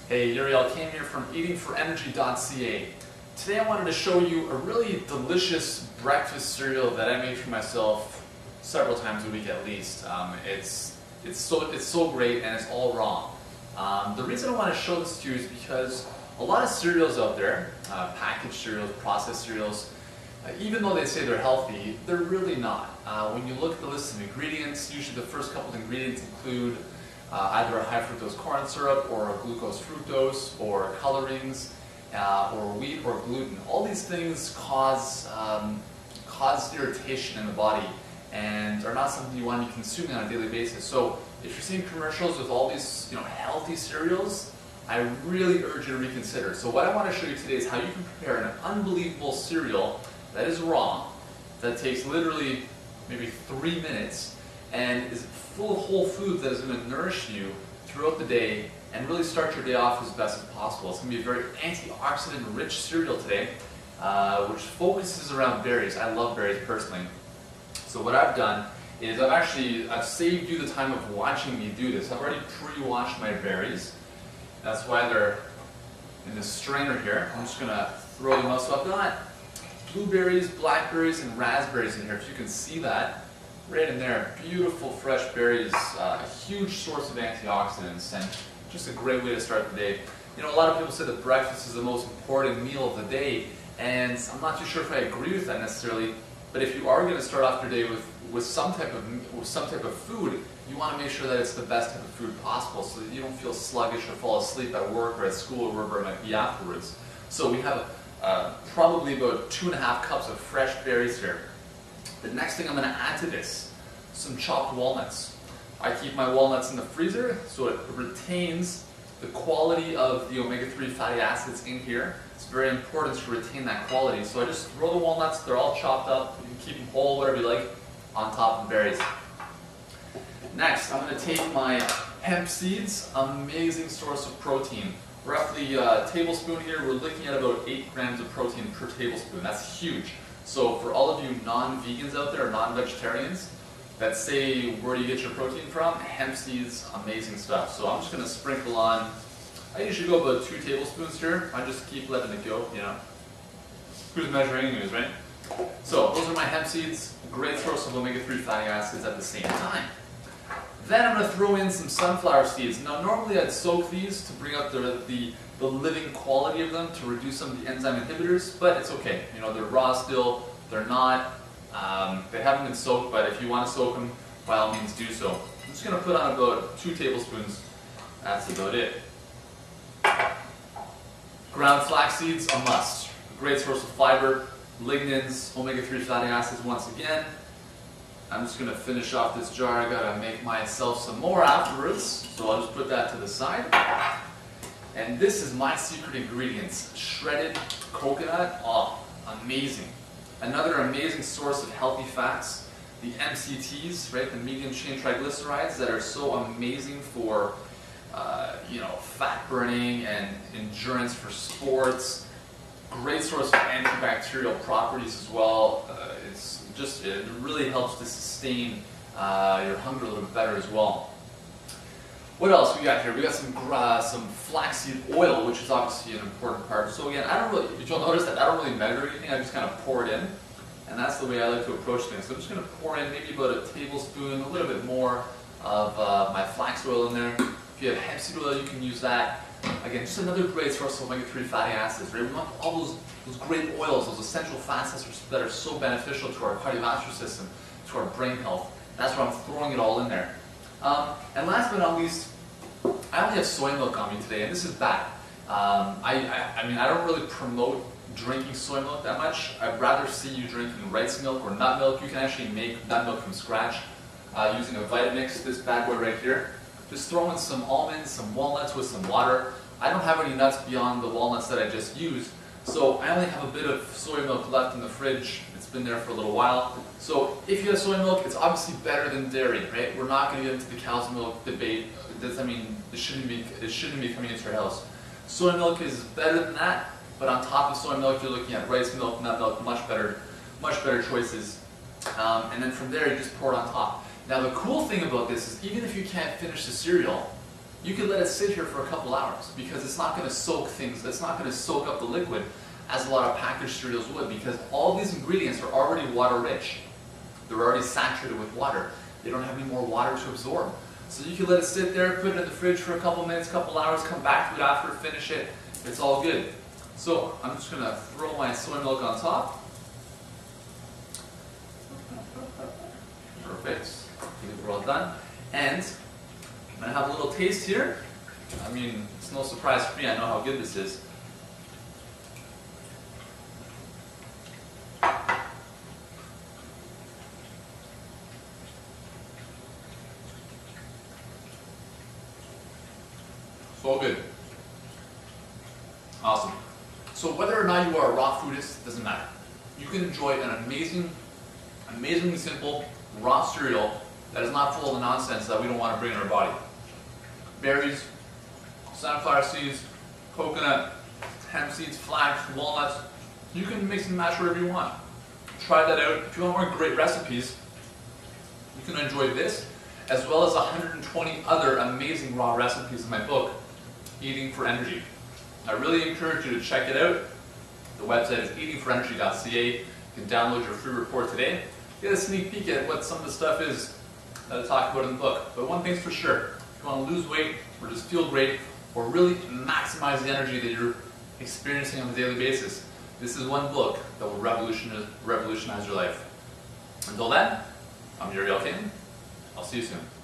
Hey, Uriel came here from eatingforenergy.ca. Today I wanted to show you a really delicious breakfast cereal that I make for myself several times a week at least. It's so great and it's all raw. The reason I want to show this to you is because a lot of cereals out there, packaged cereals, processed cereals, even though they say they're healthy, they're really not. When you look at the list of ingredients, usually the first couple of ingredients include either a high fructose corn syrup or a glucose fructose or colorings or wheat or gluten. All these things cause irritation in the body and are not something you want to be consuming on a daily basis. So if you're seeing commercials with all these healthy cereals, I really urge you to reconsider. So what I want to show you today is how you can prepare an unbelievable cereal that is raw, that takes literally maybe 3 minutes, and is full of whole foods that is going to nourish you throughout the day and really start your day off as best as possible. It's going to be a very antioxidant-rich cereal today, which focuses around berries. I love berries personally. So what I've done is I've saved you the time of watching me do this. I've already pre-washed my berries. That's why they're in this strainer here. I'm just going to throw them out. So I've got blueberries, blackberries, and raspberries in here. If you can see that, right in there. Beautiful fresh berries, a huge source of antioxidants, and just a great way to start the day. A lot of people say that breakfast is the most important meal of the day, and I'm not too sure if I agree with that necessarily. But if you are going to start off your day with some type of food, you want to make sure that it's the best type of food possible, so that you don't feel sluggish or fall asleep at work or at school or wherever it might be afterwards. So we have probably about 2.5 cups of fresh berries here. The next thing I'm going to add to this, some chopped walnuts. I keep my walnuts in the freezer so it retains the quality of the omega-3 fatty acids in here. It's very important to retain that quality. So I just throw the walnuts, they're all chopped up, you can keep them whole, whatever you like, on top of the berries. Next, I'm going to take my hemp seeds, amazing source of protein. Roughly a tablespoon here, we're looking at about 8 grams of protein per tablespoon. That's huge. So for all of you non-vegans out there, or non-vegetarians, that say, where do you get your protein from? Hemp seeds, amazing stuff. So I'm just going to sprinkle on, I usually go about 2 tablespoons here. I just keep letting it go, Who's measuring anyways, right? So those are my hemp seeds, a great source of omega-3 fatty acids at the same time. Then I'm going to throw in some sunflower seeds. Now normally I'd soak these to bring up the living quality of them, to reduce some of the enzyme inhibitors, but it's okay. They're raw still, they're not, they haven't been soaked, but if you want to soak them, by all means do so. I'm just going to put on about 2 tablespoons, that's about it. Ground flax seeds, a must. A great source of fiber, lignans, omega-3 fatty acids once again. I'm just going to finish off this jar. I got to make myself some more afterwards, so I'll just put that to the side. And this is my secret ingredients, shredded coconut. Oh, amazing. Another amazing source of healthy fats, the MCTs, right, the medium chain triglycerides that are so amazing for fat burning and endurance for sports. Great source of antibacterial properties as well. It really helps to sustain your hunger a little bit better as well. What else we got here? We got some flaxseed oil, which is obviously an important part. So again, you'll notice that I don't really measure anything. I just kind of pour it in, and that's the way I like to approach things. So I'm just going to pour in maybe about a tablespoon, a little bit more of my flax oil in there. If you have hemp seed oil, you can use that. Again, just another great source of omega-3 fatty acids. Right? We want all those great oils, those essential fats that are so beneficial to our cardiovascular system, to our brain health. That's why I'm throwing it all in there. And last but not least, I only have soy milk on me today, and this is bad. I don't really promote drinking soy milk that much. I'd rather see you drinking rice milk or nut milk. You can actually make nut milk from scratch using a Vitamix, this bad boy right here. Just throw in some almonds, some walnuts with some water. I don't have any nuts beyond the walnuts that I just used, so I only have a bit of soy milk left in the fridge. It's been there for a little while. So if you have soy milk, it's obviously better than dairy, right? We're not going to get into the cow's milk debate. It shouldn't be coming into your house. Soy milk is better than that, but on top of soy milk, you're looking at rice milk, nut milk, much better choices. And then from there, you just pour it on top. Now the cool thing about this is even if you can't finish the cereal, you can let it sit here for a couple hours because it's not going to soak things, it's not going to soak up the liquid as a lot of packaged cereals would, because all these ingredients are already water rich. They're already saturated with water. They don't have any more water to absorb. So you can let it sit there, put it in the fridge for a couple minutes, couple hours, come back to it after, finish it. It's all good. So I'm just going to throw my soy milk on top. Perfect. Okay, we're all done. And I'm going to have a little taste here. I mean, it's no surprise for me. I know how good this is. So good. Awesome. So whether or not you are a raw foodist, doesn't matter. You can enjoy an amazingly simple raw cereal that is not full of the nonsense that we don't want to bring in our body. Berries, sunflower seeds, coconut, hemp seeds, flax, walnuts. You can mix and match whatever you want. Try that out. If you want more great recipes, you can enjoy this, as well as 120 other amazing raw recipes in my book, Eating for Energy. I really encourage you to check it out. The website is eatingforenergy.ca. You can download your free report today. Get a sneak peek at what some of the stuff is that I talk about in the book. But one thing's for sure, if you want to lose weight or just feel great or really maximize the energy that you're experiencing on a daily basis, this is one book that will revolutionize your life. Until then, I'm Yuri Elkanen. I'll see you soon.